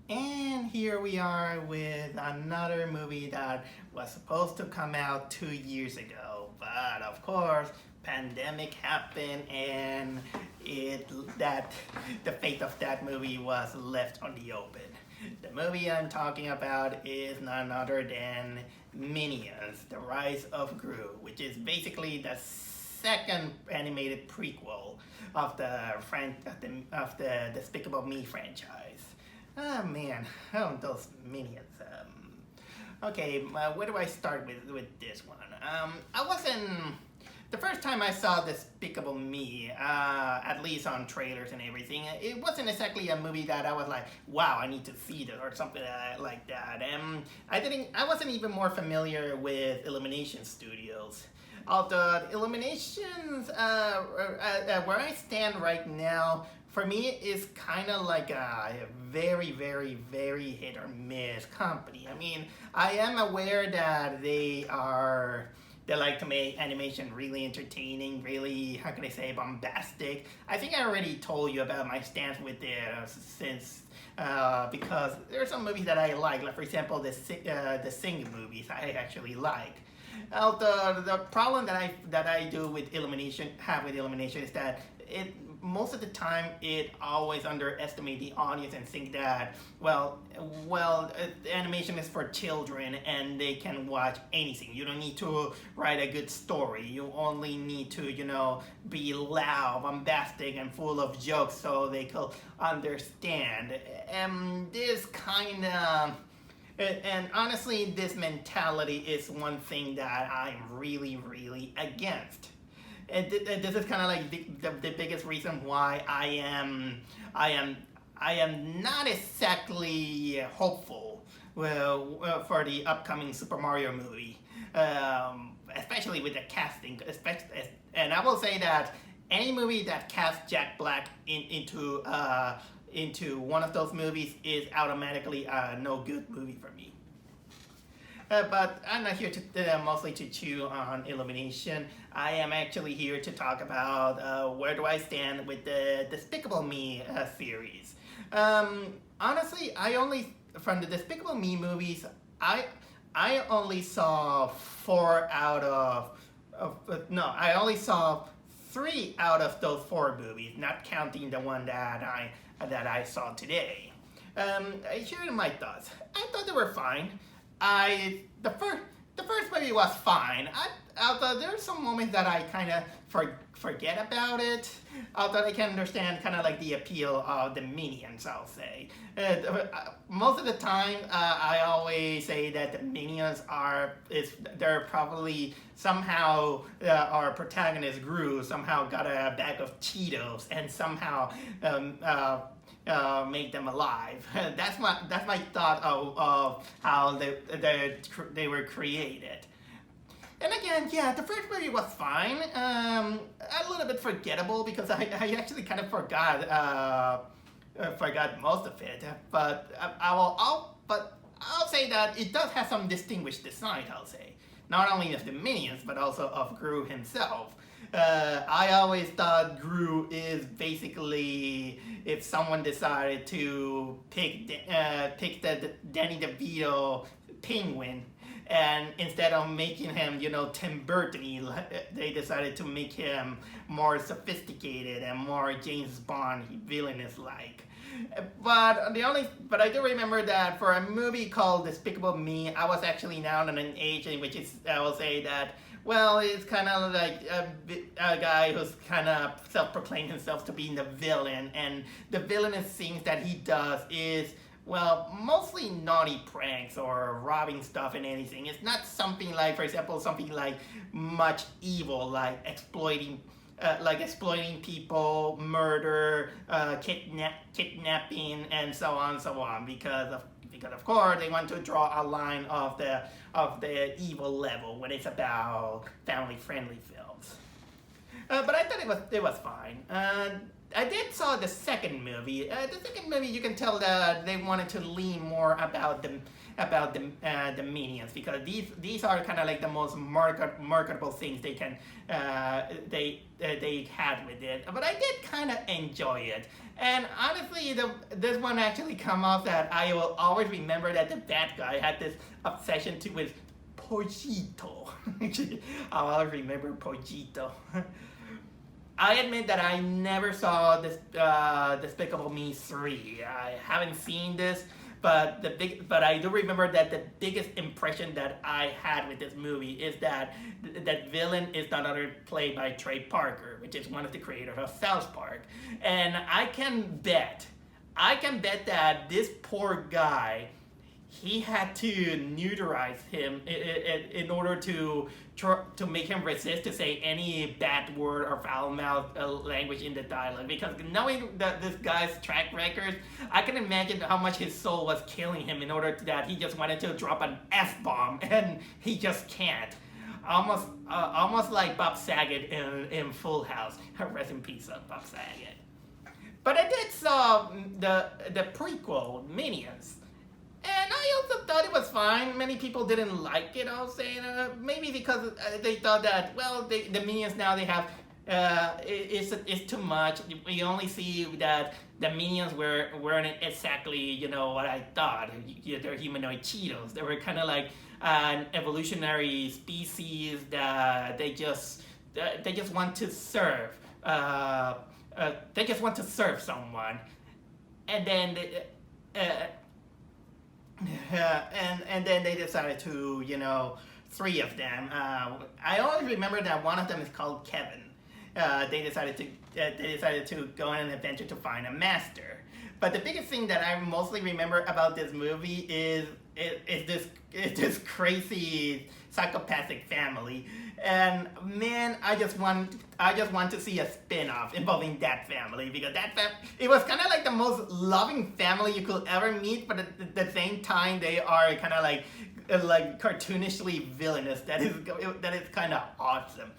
And here we are with another movie that was supposed to come out 2 years ago, but of course, pandemic happened and it that the fate of that movie was left on the open. The movie I'm talking about is none other than Minions: The Rise of Gru, which is basically the second animated prequel of the Despicable Me franchise. Oh man, oh those minions. Okay, where do I start with this one? I wasn't the first time I saw Despicable Me, at least on trailers and everything. It wasn't exactly a movie that I was like, wow, I need to see this or something like that. I wasn't even more familiar with Illumination Studios. Although Illuminations, where I stand right now, for me is kind of like a very, very, very hit or miss company. I mean, I am aware that they like to make animation really entertaining, really, how can I say, bombastic. I think I already told you about my stance with it since because there are some movies that I like for example, the Sing movies I actually like. The problem that I do with Illumination is that most of the time it always underestimates the audience and think that the animation is for children and they can watch anything. You don't need to write a good story. You only need to be loud, bombastic, and full of jokes so they could understand. And this kind of and honestly, this mentality is one thing that I'm really, really against. And this is kind of like the biggest reason why I am not exactly hopeful for the upcoming Super Mario movie, especially with the casting. And I will say that any movie that casts Jack Black into one of those movies is automatically a no good movie for me. But I'm not here to mostly to chew on Illumination. I am actually here to talk about where do I stand with the Despicable Me series. Honestly, from the Despicable Me movies, I only saw I only saw 3 out of those 4 movies, not counting the one that I saw today. Here are my thoughts. I thought they were fine. The first movie was fine. Although there are some moments that I kind of forget about it. Although I can understand kind of like the appeal of the Minions, I'll say. Most of the time, I always say that the Minions they're probably somehow our protagonist Gru somehow got a bag of Cheetos and somehow make them alive. That's my thought of how they were created. And again, yeah, the first movie was fine. A little bit forgettable because I actually kind of forgot most of it. But I'll say that it does have some distinguished design. I'll say not only of the minions but also of Gru himself. I always thought Gru is basically if someone decided to pick the Danny DeVito penguin, and instead of making him, Tim Burton-y, they decided to make him more sophisticated and more James Bond villainous-like. But I do remember that for a movie called Despicable Me, I was actually now in an age in which I will say that, it's kind of like a guy who's kind of self-proclaimed himself to be the villain, and the villainous things that he does is, mostly naughty pranks or robbing stuff and anything. It's not something like, for example, something like much evil, like exploiting people, murder, kidnapping, and so on, because of course they want to draw a line of the evil level when it's about family-friendly films. But I thought it was fine. did saw the second movie. The second movie, you can tell that they wanted to lean more about the minions, because these are kind of like the most marketable things they can they had with it. But I did kind of enjoy it, and honestly, this one actually come off that I will always remember that the bad guy had this obsession with Pochito. I'll always remember Pochito. I admit that I never saw this Despicable Me 3. I haven't seen this, but I do remember that the biggest impression that I had with this movie is that that villain is none other played by Trey Parker, which is one of the creators of South Park. And I can bet that this poor guy, he had to neutralize him in order to make him resist to say any bad word or foul mouth language in the dialogue. Because knowing that this guy's track record, I can imagine how much his soul was killing him in order that he just wanted to drop an F-bomb and he just can't. Almost like Bob Saget in Full House. Rest in peace, Bob Saget. But I did saw the prequel, Minions. And I also thought it was fine. Many people didn't like it, I'll say. Maybe because they thought that, well, the Minions now they have, it's too much. We only see that the Minions weren't exactly, what I thought. They're humanoid cheetos. They were kind of like an evolutionary species that they just want to serve. They just want to serve someone. And then and then they decided to, three of them. I always remember that one of them is called Kevin. They decided to go on an adventure to find a master. But the biggest thing that I mostly remember about this movie is this crazy psychopathic family. And man, I just want to see a spin-off involving that family, because it was kind of like the most loving family you could ever meet, but at the same time they are kind of like cartoonishly villainous. That is kind of awesome.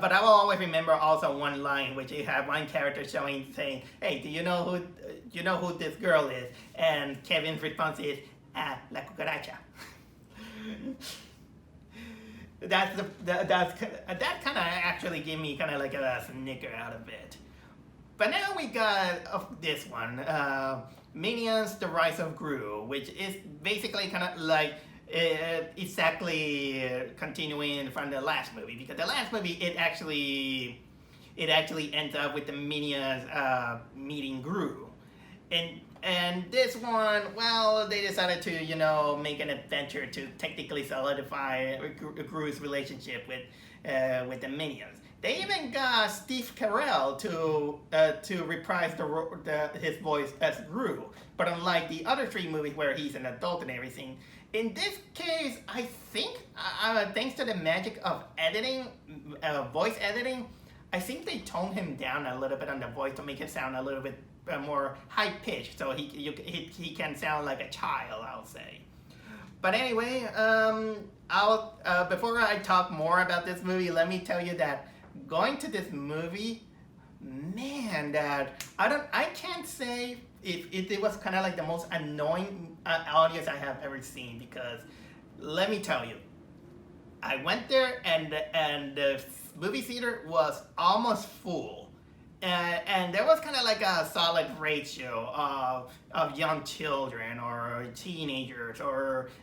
But I will always remember also one line which you have one character saying, "Hey, do you know who this girl is?" And Kevin's response is, "La cucaracha." That kind of actually gave me kind of like a snicker out of it. But now we got this one, Minions: The Rise of Gru, which is basically kind of like exactly continuing from the last movie, because the last movie it actually ends up with the Minions meeting Gru, and this one, well, they decided to make an adventure to technically solidify Gru's relationship with the Minions. They even got Steve Carell to reprise his voice as Gru. But unlike the other three movies where he's an adult and everything, in this case, I think, thanks to the magic of editing, voice editing, I think they toned him down a little bit on the voice to make it sound a little bit more high pitched, so he can sound like a child, I'll say. But anyway, before I talk more about this movie, let me tell you that going to this movie, man, that I can't say if it was kind of like the most annoying audience I have ever seen, because let me tell you, I went there and the movie theater was almost full. And there was kind of like a solid ratio of young children or teenagers,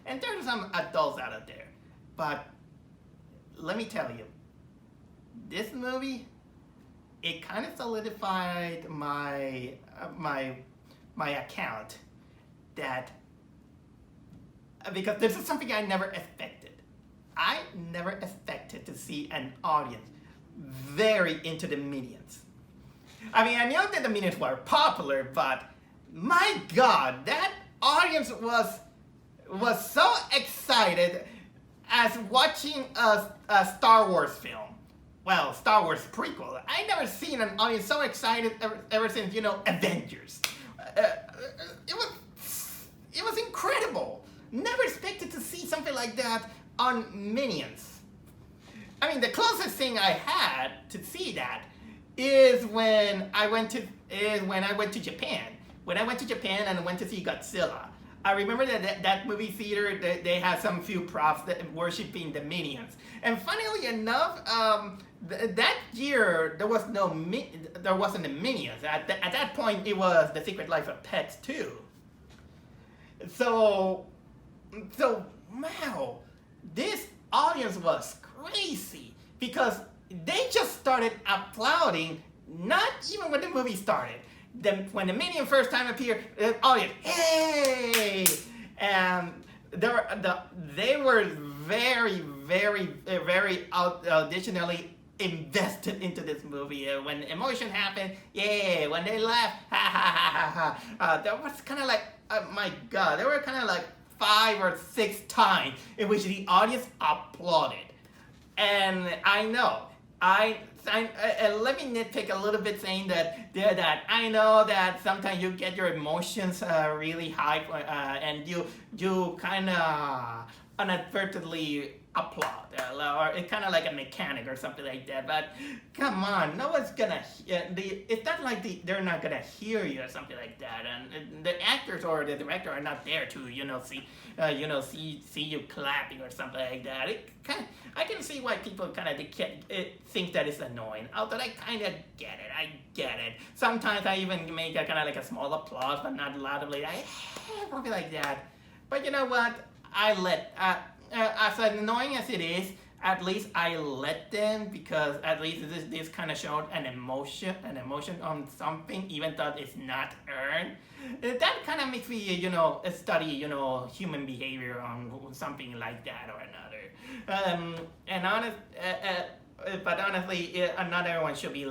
and there's some adults out of there. But let me tell you, this movie, it kind of solidified my account that, because this is something I never expected. I never expected to see an audience very into the Minions. I mean, I knew that the Minions were popular, but my God, that audience was so excited as watching a Star Wars film. Well, Star Wars prequel. I never seen an audience so excited ever since, Avengers. It was incredible. Never expected to see something like that on Minions. I mean, the closest thing I had to see that is when I went to Japan. When I went to Japan and went to see Godzilla. I remember that movie theater, they had some few props that worshiping the Minions. And funnily enough, that year there wasn't the Minions. At that point, it was The Secret Life of Pets 2. So wow, this audience was crazy because they just started applauding, not even when the movie started. When the Minion first time appeared, the audience, hey! And they were very, very, very additionally invested into this movie. When emotion happened, yeah. When they laughed, ha ha ha ha ha. That was kind of like, oh my God, there were kind of like 5 or 6 times in which the audience applauded. And I know, let me nitpick a little bit, saying that I know that sometimes you get your emotions really high, and you kind of inadvertently applaud, or it's kind of like a mechanic or something like that. But come on, no one's gonna. It's not like they're not gonna hear you or something like that. And the actors or the director are not there to see you clapping or something like that. I can see why people kind of think that it's annoying. Although I kind of get it. I get it. Sometimes I even make a kind of like a small applause, but not loudly. Something like that. But you know what? As annoying as it is, at least I let them, because at least this kind of showed an emotion on something, even though it's not earned. That kind of makes me, study, human behavior on something like that or another. But honestly, not everyone should be,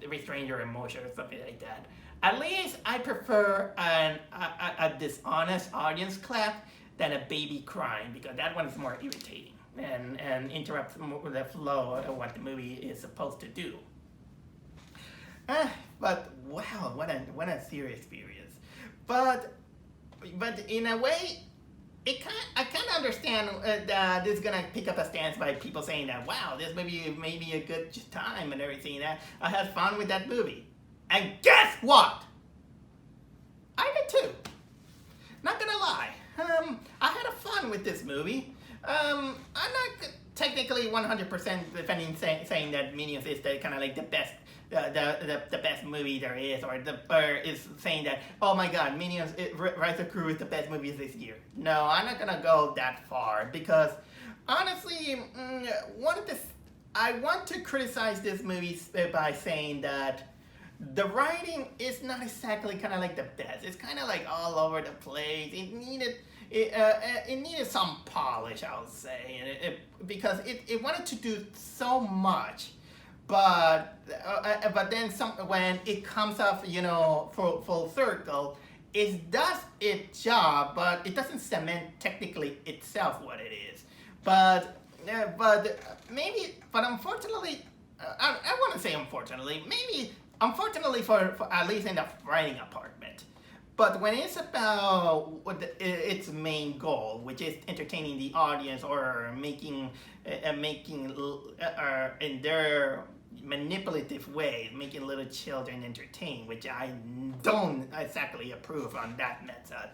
restrain your emotion or something like that. At least I prefer a dishonest audience clap than a baby crying, because that one is more irritating and interrupts the flow of what the movie is supposed to do. But wow, what a serious experience. But in a way, I kind of understand that this is gonna pick up a stance by people saying that, wow, this movie made me a good time and everything. That I had fun with that movie. And guess what? I did too. Not gonna lie. I had a fun with this movie. I'm not technically 100% defending saying that Minions is the kind of like the best, the best movie there is, or is saying that, oh my God, Minions, Rise of Gru is the best movie this year. No, I'm not gonna go that far, because honestly, I want to criticize this movie by saying that the writing is not exactly kind of like the best. It's kind of like all over the place. It needed some polish, I would say, because it wanted to do so much, but then when it comes up, full circle, it does its job, but it doesn't cement technically itself what it is. But unfortunately, I want to say unfortunately, maybe. Unfortunately for at least in the writing department. But when it's about its main goal, which is entertaining the audience or making in their manipulative way, making little children entertain, which I don't exactly approve on that method.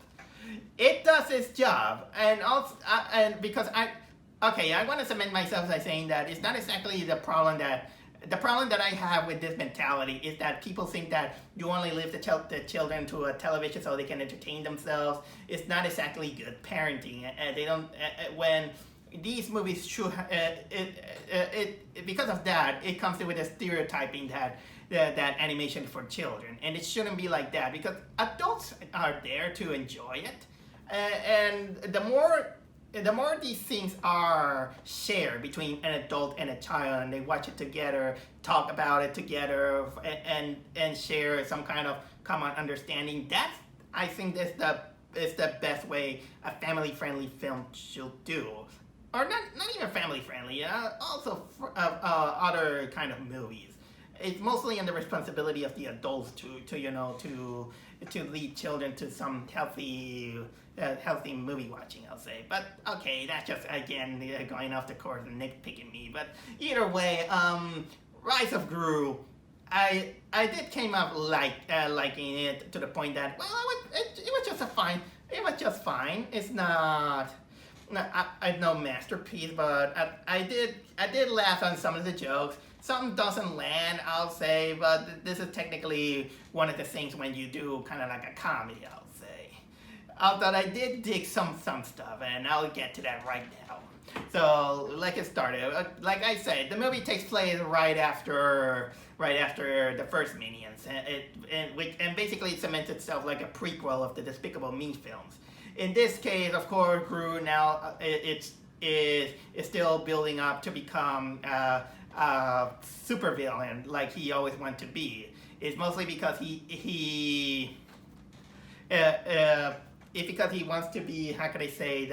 It does its job, and also because I want to cement myself by saying that it's not exactly the problem that. The problem that I have with this mentality is that people think that you only leave the children to a television so they can entertain themselves. It's not exactly good parenting. They don't when these movies should because of that, it comes with a stereotyping that animation for children, and it shouldn't be like that, because adults are there to enjoy it, and the more these things are shared between an adult and a child, and they watch it together, talk about it together, and share some kind of common understanding, I think that's the best way a family-friendly film should do. Or not even family-friendly, also other kind of movies. It's mostly on the responsibility of the adults to lead children to some healthy movie watching, I'll say. But okay, that's just again going off the course and nitpicking me. But either way, Rise of Gru I did came up liking it to the point that well it was just a fine it was just fine. It's not no masterpiece, but I did laugh on some of the jokes. Some doesn't land, I'll say, but this is technically one of the things when you do kind of like a comedy, I'll say. Although I did dig some stuff, and I'll get to that right now. So, like it started, like I said, the movie takes place right after the first Minions, and basically it cements itself like a prequel of the Despicable Me films. In this case, of course, Gru now is still building up to become super villain like he always wanted to be. It's mostly because it's because he wants to be, how can I say,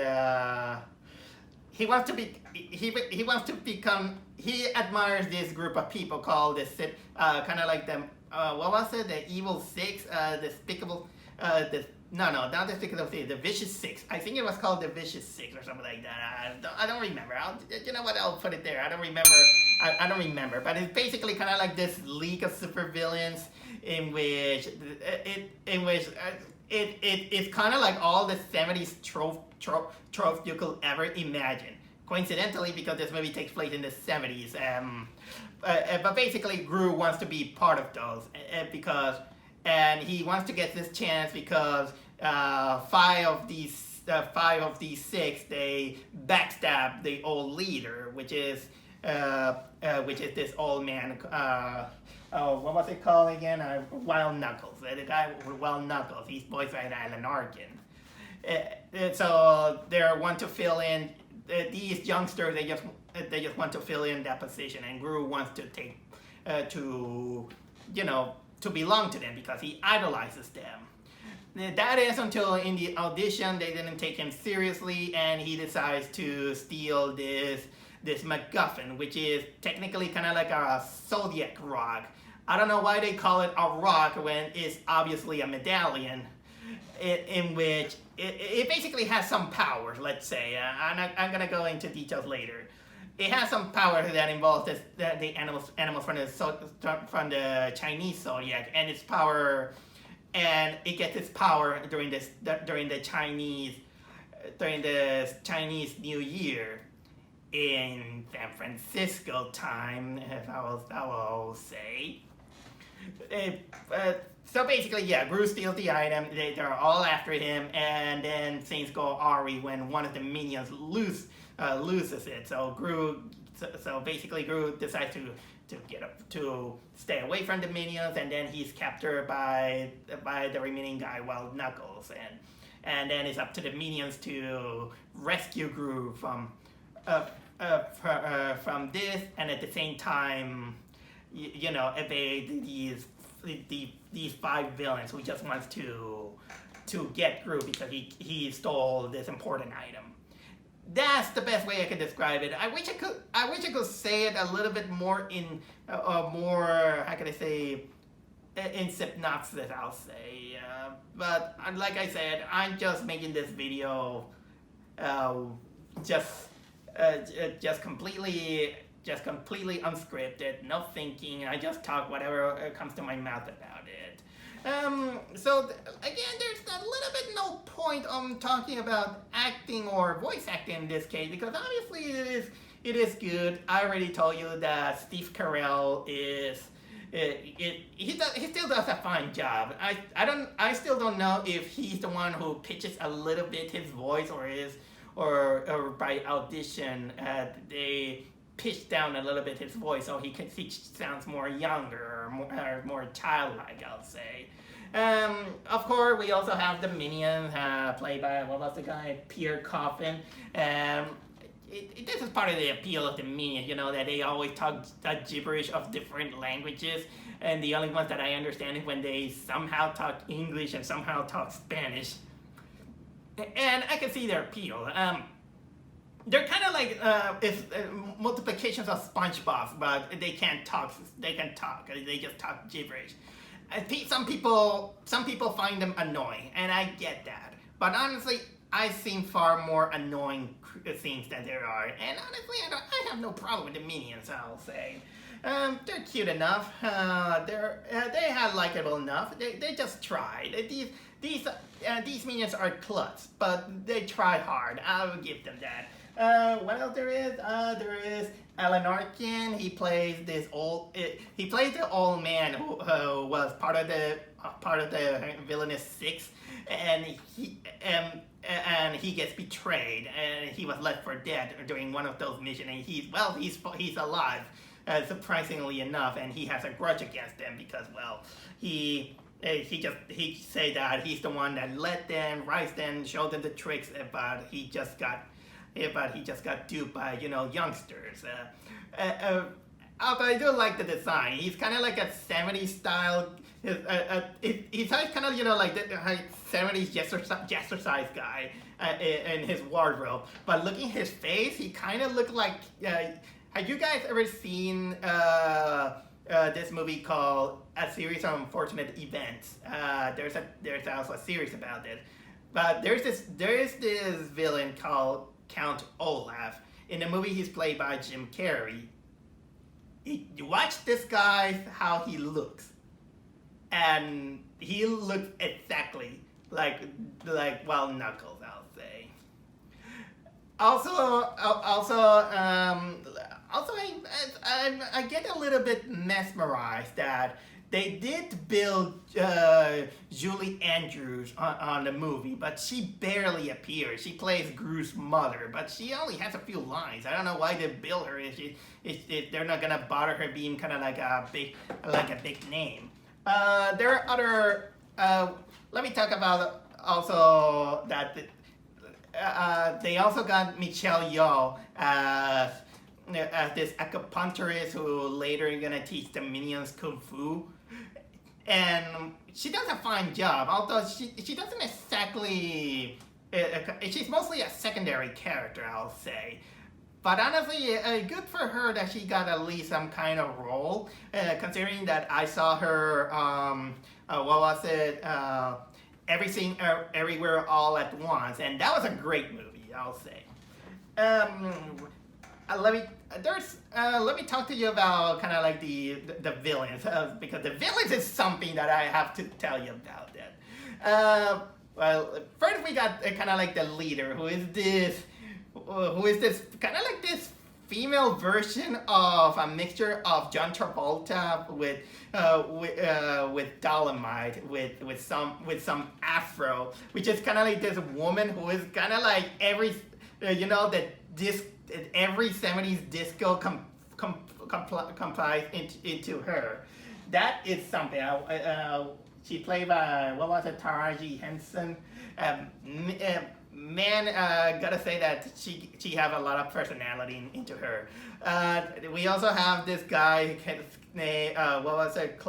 he wants to become, he admires this group of people called the kind of like them, what was it, the Evil Six, Despicable, not Despicable Me, the Vicious Six. I think it was called the Vicious Six or something like that. I don't remember. You know what? I'll put it there. I don't remember. I don't remember. But it's basically kind of like this league of supervillains in which it's kind of like all the 70s tropes you could ever imagine. Coincidentally, because this movie takes place in the 70s. But basically, Gru wants to be part of those and he wants to get this chance because five of these six, they backstab the old leader, which is this old man. What was it called again? Wild Knuckles. The guy with Wild Knuckles. He's voiced by Alan Arkin. So they want to fill in these youngsters. They just want to fill in that position, and Gru wants to take to belong to them because he idolizes them. That is until in the audition they didn't take him seriously, and he decides to steal this MacGuffin, which is technically kind of like a zodiac rock. I don't know why they call it a rock when it's obviously a medallion, in which it basically has some powers, let's say. I'm gonna go into details later. It has some power that involves the animals from the Chinese zodiac, and its power, and it gets its power during the Chinese New Year in San Francisco time, if I will say. So basically, yeah, Gru steals the item. They're all after him, and then things go awry when one of the minions loses it. So basically, Gru decides to stay away from the minions, and then he's captured by the remaining guy, Wild Knuckles, and then it's up to the minions to rescue Gru from this, and at the same time, evade these five villains who just wants to get Gru because he stole this important item. That's the best way I could describe it. I wish I could say it a little bit more in more, how can I say, in synopsis, I'll say. But like I said, I'm just making this video just completely unscripted, no thinking. I just talk whatever comes to my mouth about it. So again, there's a little bit no point on talking about acting or voice acting in this case, because obviously it is good. I already told you that Steve Carell is he still does a fine job. I still don't know if he's the one who pitches a little bit his voice, or by audition they pitch down a little bit his voice so he sounds more younger or more childlike, I'll say. Of course, we also have the minions played by, what was the guy, Pierre Coffin. This is part of the appeal of the minions, that they always talk that gibberish of different languages, and the only ones that I understand is when they somehow talk English and somehow talk Spanish. And I can see their appeal. They're kind of like multiplications of SpongeBob, but they can't talk. They just talk gibberish. Some people find them annoying, and I get that. But honestly, I've seen far more annoying things than there are. And honestly, I have no problem with the minions, I'll say. they're cute enough. They are likable enough. They just tried. These minions are klutz, but they try hard. I will give them that. What else there is? There is Alan Arkin. He plays this old. He plays the old man who was part of the villainous six, and he gets betrayed, and he was left for dead during one of those missions. And he's alive, surprisingly enough, and he has a grudge against them because he say that he's the one that led them, raised them, showed them the tricks, but he just got duped by youngsters. Although I do like the design. He's kind of like a 70s style. He's kind of like the 70s jazzercise guy in his wardrobe. But looking at his face, he kind of looked like. Have you guys ever seen this movie called A Series of Unfortunate Events? There's also a series about this. But there is this villain called Count Olaf. In the movie, he's played by Jim Carrey. You watch this guy, how he looks, and he looks exactly like Knuckles, I'll say. I get a little bit mesmerized that they did build Julie Andrews on the movie, but she barely appears. She plays Gru's mother, but she only has a few lines. I don't know why they built her if they're not gonna bother her being kind of like a big name. There are other. Let me talk about also that they also got Michelle Yeoh as this acupuncturist who later is gonna teach the minions kung fu. And she does a fine job, although she doesn't exactly. She's mostly a secondary character, I'll say. But honestly, good for her that she got at least some kind of role, considering that I saw her. What was it? Everything, Everywhere, All at Once, and that was a great movie, I'll say. Let me talk to you about kind of like the villains, because the villains is something that I have to tell you about that. Well, first we got kind of like the leader, who is this kind of like this female version of a mixture of John Travolta with Dolomite, with some afro, which is kind of like this woman who is kind of like every 70s disco complies into her. That is something. She played by, what was it, Taraji Henson. Gotta say that she have a lot of personality into her. We also have this guy named, what was it,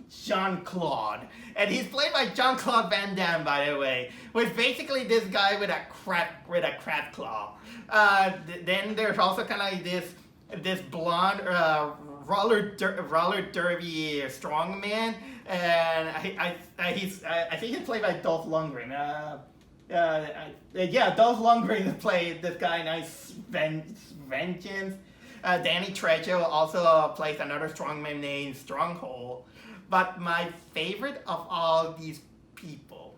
Jean-Claude. And he's played by Jean-Claude Van Damme, by the way. With basically this guy with a crab claw. Then there's also kind of like this blonde roller derby strongman, and I think he's played by Dolph Lundgren. Dolph Lundgren played this guy, Nice Vengeance. Danny Trejo also plays another strongman named Stronghold. But my favorite of all these people,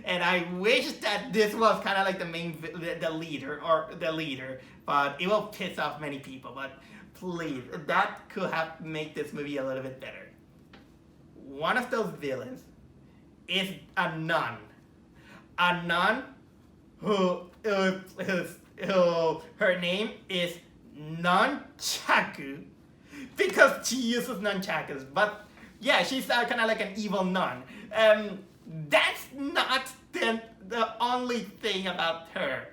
and I wish that this was kind of like the leader, but it will piss off many people. But please, that could have made this movie a little bit better. One of those villains is a nun who her name is Nunchaku, because she uses nunchakus. But yeah, she's kind of like an evil nun. That's not the only thing about her.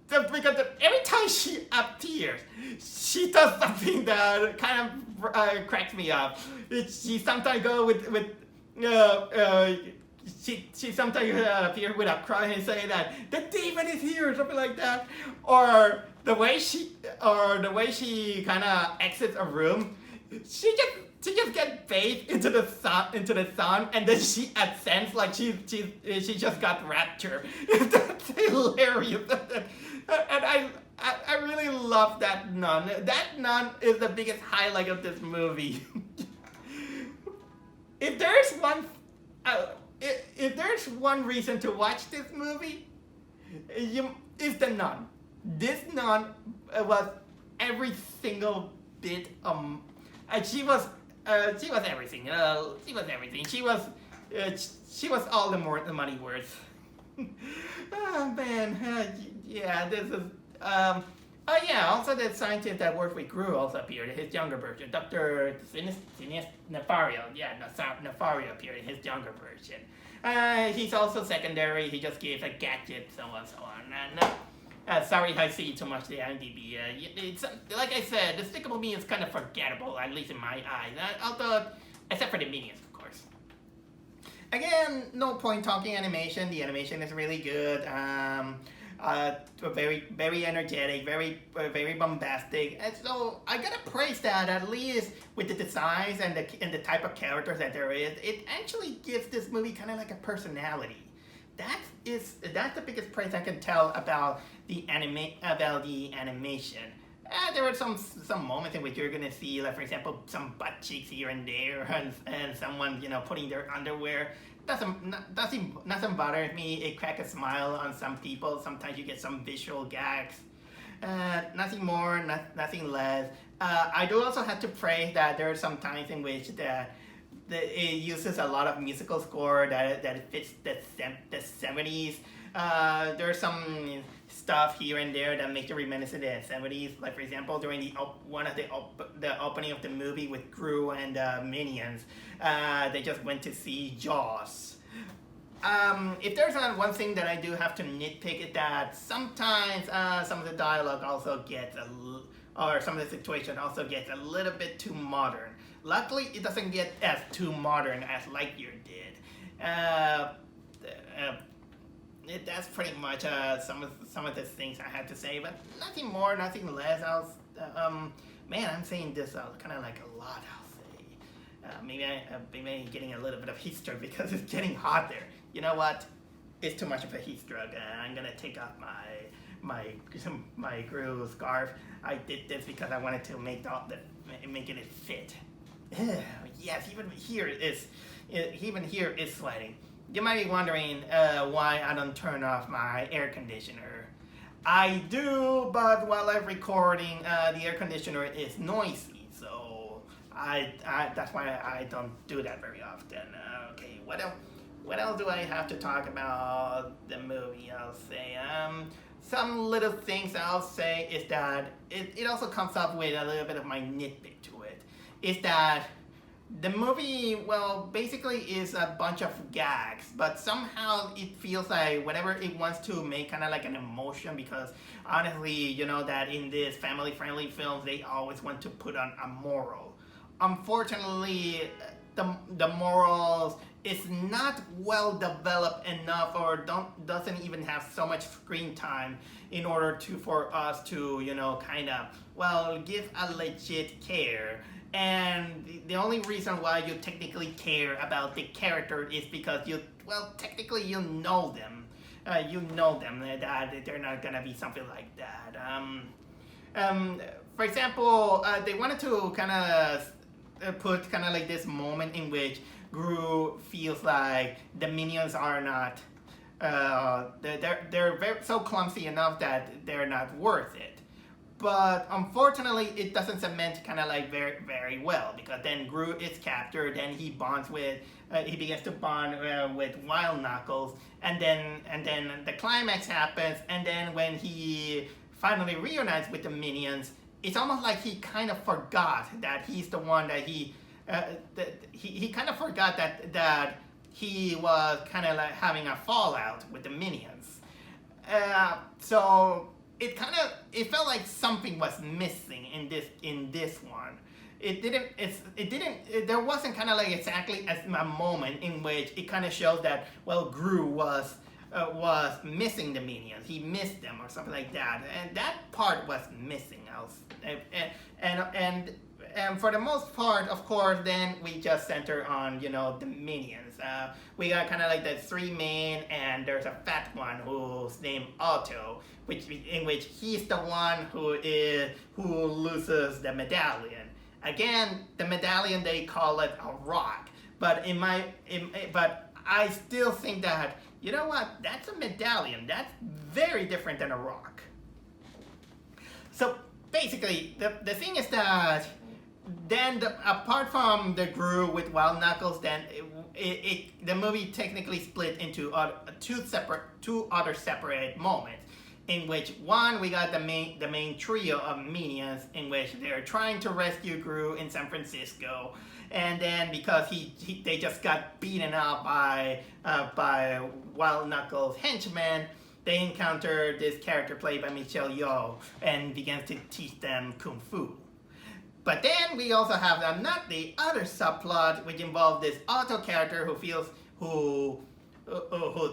Because every time she appears, she does something that kind of cracks me up. She sometimes go she sometimes appears with a cry and say that the demon is here, or something like that, or the way she kind of exits a room. She she just gets bathed into the sun, and then she ascends like she just got rapture. That's hilarious. And I really love that nun. That nun is the biggest highlight of this movie. If there's one reason to watch this movie, it's the nun. This nun was every single bit. She was everything. She was everything. She was all the money worth. Oh man, yeah. This is. Oh yeah. Also, the scientist that worked with Gru also appeared. His younger version, Dr. Nefario. Yeah, Nefario appeared in his younger version. He's also secondary. He just gave a gadget, so on, so on. And sorry, I see too much the IMDb. It's like I said, Despicable Me is kind of forgettable, at least in my eyes. Although, except for the minions, of course. Again, no point talking animation. The animation is really good. Very, very energetic, very bombastic. And so I gotta praise that, at least with the designs and the type of characters that there is. It actually gives this movie kind of like a personality. That's the biggest praise I can tell about the animation. There were some moments in which you're gonna see, like for example, some butt cheeks here and there, and someone putting their underwear. Nothing bothers me. It cracks a smile on some people. Sometimes you get some visual gags. Nothing more, nothing less. I do also have to praise that there are some times in which it uses a lot of musical score that fits the 70s. There's some stuff here and there that makes it reminiscent of the 70s. Like for example, during the opening of the movie with Gru and Minions, they just went to see Jaws. If there's one thing that I do have to nitpick, is that sometimes some of the dialogue also gets or some of the situation also gets a little bit too modern. Luckily, it doesn't get as too modern as Lightyear did. That's pretty much some of the things I had to say, but nothing more, nothing less. Man, I'm saying this kind of like a lot. I'll say maybe I'm getting a little bit of heat stroke because it's getting hot there. You know what? It's too much of a heat stroke. I'm gonna take off my Gru scarf. I did this because I wanted to make it fit. Yes, even here is sweating. You might be wondering why I don't turn off my air conditioner. I do, but while I'm recording, the air conditioner is noisy, so that's why I don't do that very often. Okay, what else do I have to talk about the movie? I'll say some little things I'll say is that it also comes up with a little bit of my nitpick to it. Is that the movie, well, basically is a bunch of gags, but somehow it feels like whenever it wants to make kind of like an emotion, because honestly, you know that in these family-friendly films, they always want to put on a moral. Unfortunately, the morals is not well developed enough, or doesn't even have so much screen time in order for us to, kind of, give a legit care. And the only reason why you technically care about the character is because technically you know them. You know them, that they're not gonna be something like that. For example, they wanted to kind of put kind of like this moment in which Gru feels like the minions are not, they're so clumsy enough that they're not worth it. But unfortunately, it doesn't cement kind of like very, very well, because then Gru is captured, then he begins to bond with Wild Knuckles, and then the climax happens, and then when he finally reunites with the minions, it's almost like he kind of forgot that he's the one that he kind of forgot that he was kind of like having a fallout with the minions. So it felt like something was missing in this one. There wasn't kind of like exactly a moment in which it kind of shows that, Gru was missing the minions. He missed them or something like that, and that part was missing. and for the most part, of course, then we just center on, the minions. We got kind of like the three main, and there's a fat one who's named Otto, in which he's the one who loses the medallion. Again, the medallion, they call it a rock, but but I still think that, you know what, that's a medallion. That's very different than a rock. So basically, the thing is that then apart from the Gru with Wild Knuckles, then the movie technically split into two other separate moments. In which one, we got the main trio of minions, in which they're trying to rescue Gru in San Francisco, and then because they just got beaten up by Wild Knuckles' henchmen, they encounter this character played by Michelle Yeoh and begins to teach them kung fu. But then we also have the other subplot, which involves this Otto character who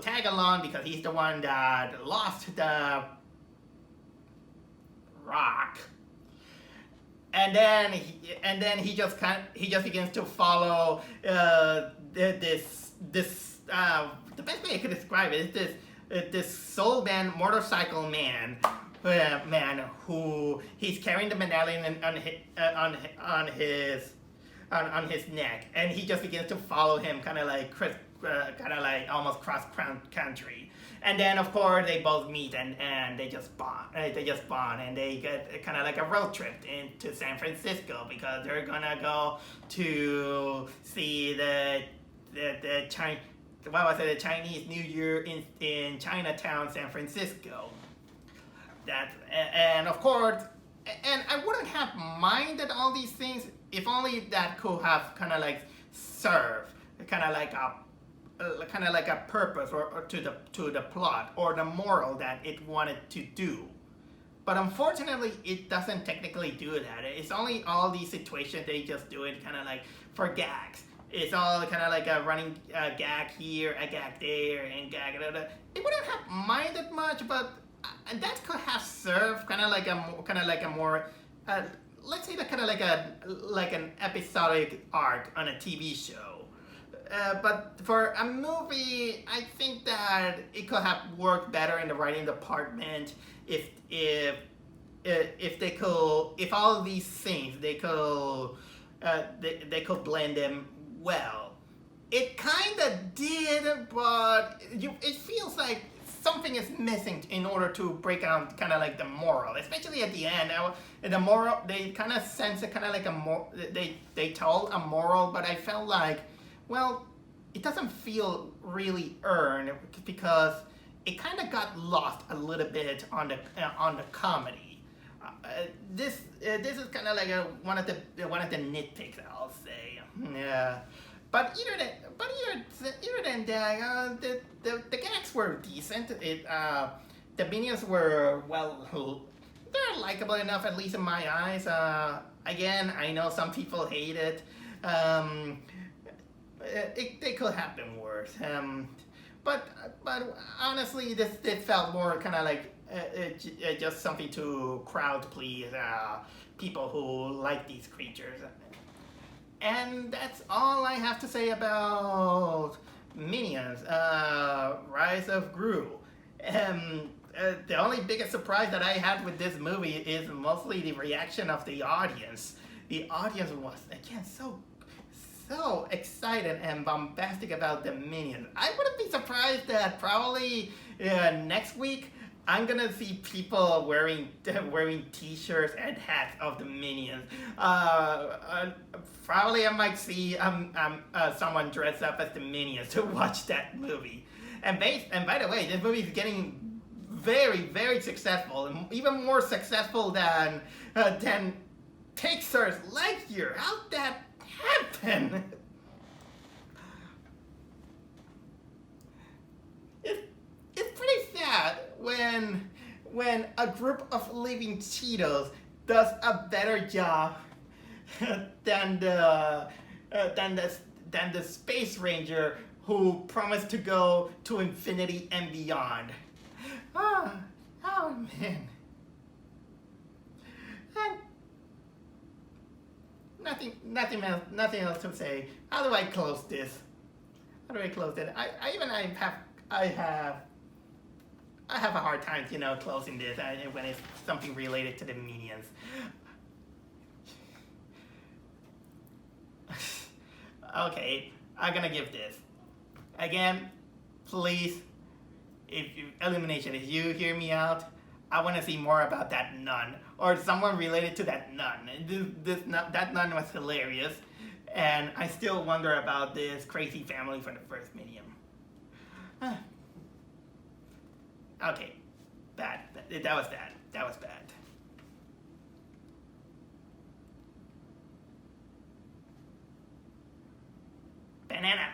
tag along because he's the one that lost the rock, and then he just begins to follow this the best way I could describe it is this soul band motorcycle man who he's carrying the medallion on his neck, and he just begins to follow him, kind of like almost cross country. And then of course they both meet and they just bond. And they get kind of like a road trip into San Francisco because they're gonna go to see the Chinese New Year in Chinatown, San Francisco. And of course, and I wouldn't have minded all these things if only that could have kind of like served kind of like a purpose or to the plot or the moral that it wanted to do. But unfortunately, it doesn't technically do that. It's only all these situations they just do it kind of like for gags. It's all kind of like a running gag here, a gag there, and gag. It wouldn't have minded much, but that could have served kind of like a more let's say that kind of like an episodic arc on a TV show. But for a movie, I think that it could have worked better in the writing department if all of these things they could blend them well. It kind of did, but it feels like something is missing in order to break out kind of like the moral, especially at the end. The moral, they kind of sense it kind of like they told a moral, but I felt like, well, it doesn't feel really earned because it kind of got lost a little bit on the comedy. This is kind of like one of the nitpicks, I'll say. Yeah. But either than that, the gags were decent. The minions were, well, they're likable enough, at least in my eyes. Again, I know some people hate it. They could have been worse. But honestly, this felt more kind of like just something to crowd please people who like these creatures. And that's all I have to say about Minions, Rise of Gru. The only biggest surprise that I had with this movie is mostly the reaction of the audience. The audience was, again, so excited and bombastic about the Minions. I wouldn't be surprised that probably next week I'm gonna see people wearing T-shirts and hats of the Minions. Probably I might see someone dressed up as the Minions to watch that movie. And by the way, this movie is getting very, very successful, and even more successful than Pixar's Lightyear. How'd that happen? It's pretty sad when a group of living Cheetos does a better job than the Space Ranger who promised to go to infinity and beyond. Oh man. Nothing else to say. How do I close this? How do I close it? I have a hard time, closing this when it's something related to the Minions. Okay, I'm gonna give this. Again, please, Illumination, if you hear me out, I want to see more about that nun or someone related to that nun. That nun was hilarious, and I still wonder about this crazy family from the first Minion. Okay, bad. That was bad. That was bad. Banana.